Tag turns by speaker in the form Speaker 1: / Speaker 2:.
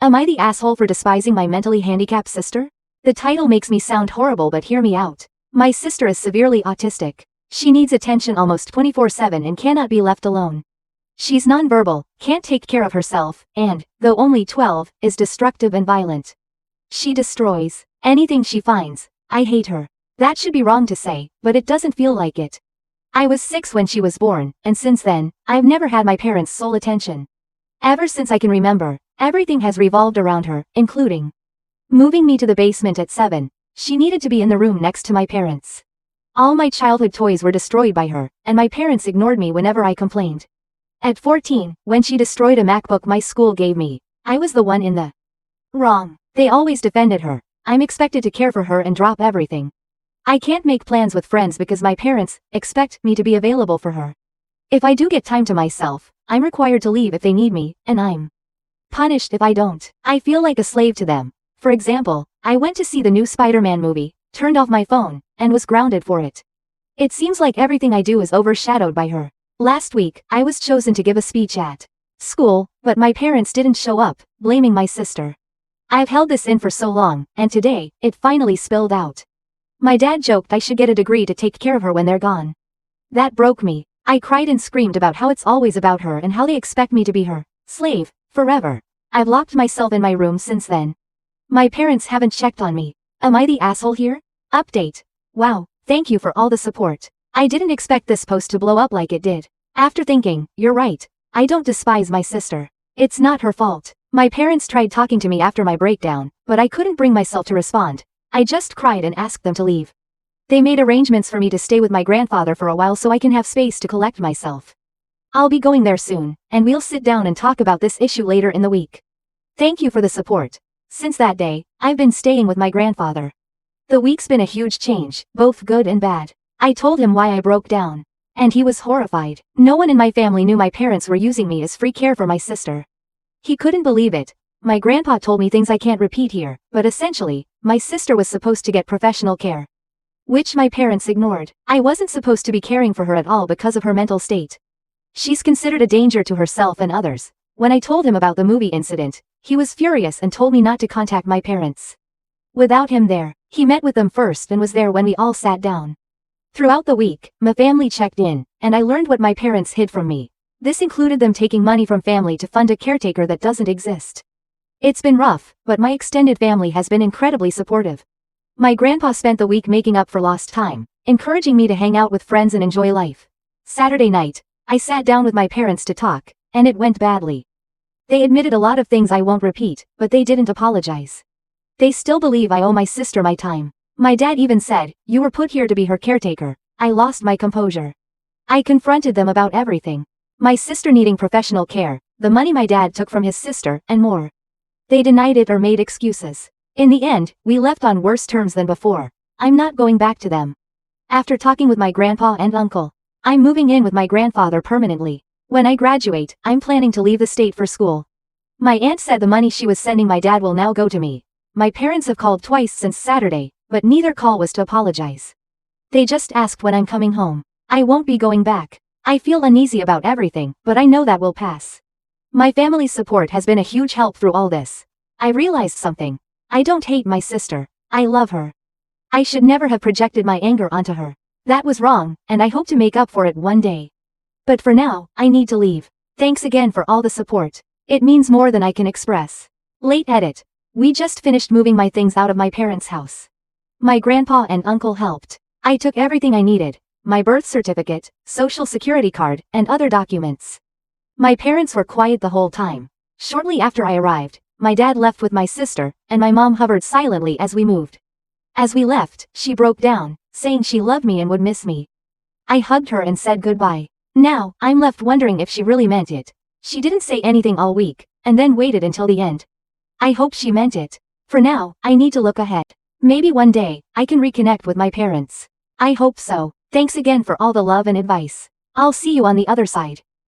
Speaker 1: Am I the asshole for despising my mentally handicapped sister? The title makes me sound horrible, but hear me out. My sister is severely autistic. She needs attention almost 24/7 and cannot be left alone. She's nonverbal, can't take care of herself, and, though only 12, is destructive and violent. She destroys anything she finds. I hate her. That should be wrong to say, but it doesn't feel like it. I was 6 when she was born, and since then, I've never had my parents' sole attention. Ever since I can remember, everything has revolved around her, including moving me to the basement at 7. She needed to be in the room next to my parents. All my childhood toys were destroyed by her, and my parents ignored me whenever I complained. At 14, when she destroyed a MacBook my school gave me, I was the one in the wrong. They always defended her. I'm expected to care for her and drop everything. I can't make plans with friends because my parents expect me to be available for her. If I do get time to myself, I'm required to leave if they need me, and I'm punished if I don't. I feel like a slave to them. For example, I went to see the new Spider-Man movie, turned off my phone, and was grounded for it. It seems like everything I do is overshadowed by her. Last week, I was chosen to give a speech at school, but my parents didn't show up, blaming my sister. I've held this in for so long, and today, it finally spilled out. My dad joked I should get a degree to take care of her when they're gone. That broke me. I cried and screamed about how it's always about her and how they expect me to be her slave forever. I've locked myself in my room since then. My parents haven't checked on me. Am I the asshole here? Update. Wow, thank you for all the support. I didn't expect this post to blow up like it did. After thinking, you're right. I don't despise my sister. It's not her fault. My parents tried talking to me after my breakdown, but I couldn't bring myself to respond. I just cried and asked them to leave. They made arrangements for me to stay with my grandfather for a while so I can have space to collect myself. I'll be going there soon, and we'll sit down and talk about this issue later in the week. Thank you for the support. Since that day, I've been staying with my grandfather. The week's been a huge change, both good and bad. I told him why I broke down. And he was horrified. No one in my family knew my parents were using me as free care for my sister. He couldn't believe it. My grandpa told me things I can't repeat here, but essentially, my sister was supposed to get professional care, which my parents ignored. I wasn't supposed to be caring for her at all because of her mental state. She's considered a danger to herself and others. When I told him about the movie incident, he was furious and told me not to contact my parents. Without him there, he met with them first and was there when we all sat down. Throughout the week, my family checked in, and I learned what my parents hid from me. This included them taking money from family to fund a caretaker that doesn't exist. It's been rough, but my extended family has been incredibly supportive. My grandpa spent the week making up for lost time, encouraging me to hang out with friends and enjoy life. Saturday night, I sat down with my parents to talk, and it went badly. They admitted a lot of things I won't repeat, but they didn't apologize. They still believe I owe my sister my time. My dad even said, "You were put here to be her caretaker." I lost my composure. I confronted them about everything. My sister needing professional care, the money my dad took from his sister, and more. They denied it or made excuses. In the end, we left on worse terms than before. I'm not going back to them. After talking with my grandpa and uncle, I'm moving in with my grandfather permanently. When I graduate, I'm planning to leave the state for school. My aunt said the money she was sending my dad will now go to me. My parents have called twice since Saturday, but neither call was to apologize. They just asked when I'm coming home. I won't be going back. I feel uneasy about everything, but I know that will pass. My family's support has been a huge help through all this. I realized something. I don't hate my sister. I love her. I should never have projected my anger onto her. That was wrong, and I hope to make up for it one day. But for now, I need to leave. Thanks again for all the support. It means more than I can express. Late edit. We just finished moving my things out of my parents' house. My grandpa and uncle helped. I took everything I needed, my birth certificate, social security card, and other documents. My parents were quiet the whole time. Shortly after I arrived, my dad left with my sister, and my mom hovered silently as we moved. As we left, she broke down, saying she loved me and would miss me. I hugged her and said goodbye. Now, I'm left wondering if she really meant it. She didn't say anything all week, and then waited until the end. I hope she meant it. For now, I need to look ahead. Maybe one day, I can reconnect with my parents. I hope so. Thanks again for all the love and advice. I'll see you on the other side.